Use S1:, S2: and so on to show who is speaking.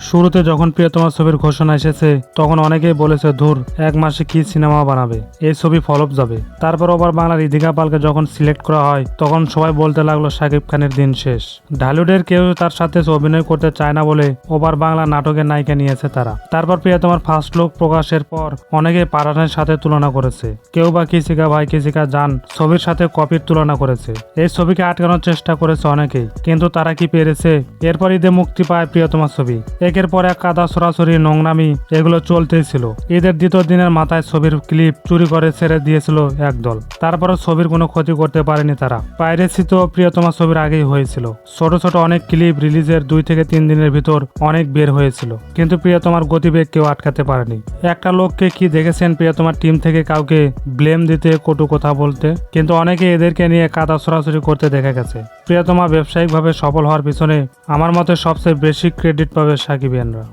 S1: শুরুতে যখন প্রিয়তমা ছবির ঘোষণা এসেছে তখন অনেকেই বলেছে ধুর 1 মাসে কি সিনেমা বানাবে, এই ছবি ফলপ যাবে। তারপর ওভার বাংলার ইদিকা পালকে যখন সিলেক্ট করা হয় তখন সবাই বলতে লাগলো শাকিব খানের দিন শেষ। ঢালিউডের কেউ তার সাথে অভিনয় করতে চায় না বলে ওভার বাংলা নাটকের নায়িকা নিয়েছে তারা। তারপর প্রিয়তমার ফার্স্ট লুক প্রকাশের পর অনেকেই পাঠানের সাথে তুলনা করেছে, কেউ বা কিসিকা ভাই কিসিকা জান ছবির সাথে কপির তুলনা করেছে। এই ছবিকে আটকানোর চেষ্টা করেছে অনেকেই, কিন্তু তারা কি পেরেছে? এরপর ঈদে মুক্তি পায় প্রিয়তমা ছবি। একের পর এক কাদা সরাসরি নোংরামি এগুলো চলতেই ছিল। ঈদের দ্বিতীয় দিনের মাথায় ছবির ক্লিপ চুরি করে ছেড়ে দিয়েছিল একদল। তারপরও ছবির কোনো ক্ষতি করতে পারেনি তারা। পাইরেসি তো প্রিয়তমা ছবির আগেই হয়েছিল। ছোট ছোট অনেক ক্লিপ রিলিজের 2 থেকে 3 দিনের ভিতর অনেক বের হয়েছিল, কিন্তু প্রিয়তমার গতিবেগ কেউ আটকাতে পারেনি। একটা লোককে কি দেখেছেন প্রিয়তমার টিম থেকে কাউকে ব্লেম দিতে, কটু কথা বলতে? কিন্তু অনেকে এদেরকে নিয়ে কাদা সরাসরি করতে দেখা গেছে। প্রিয়তমা ব্যবসায়িকভাবে সফল হওয়ার পিছনে আমার মতে সবচেয়ে বেশি ক্রেডিট পাবে সাকিবিয়ানরা।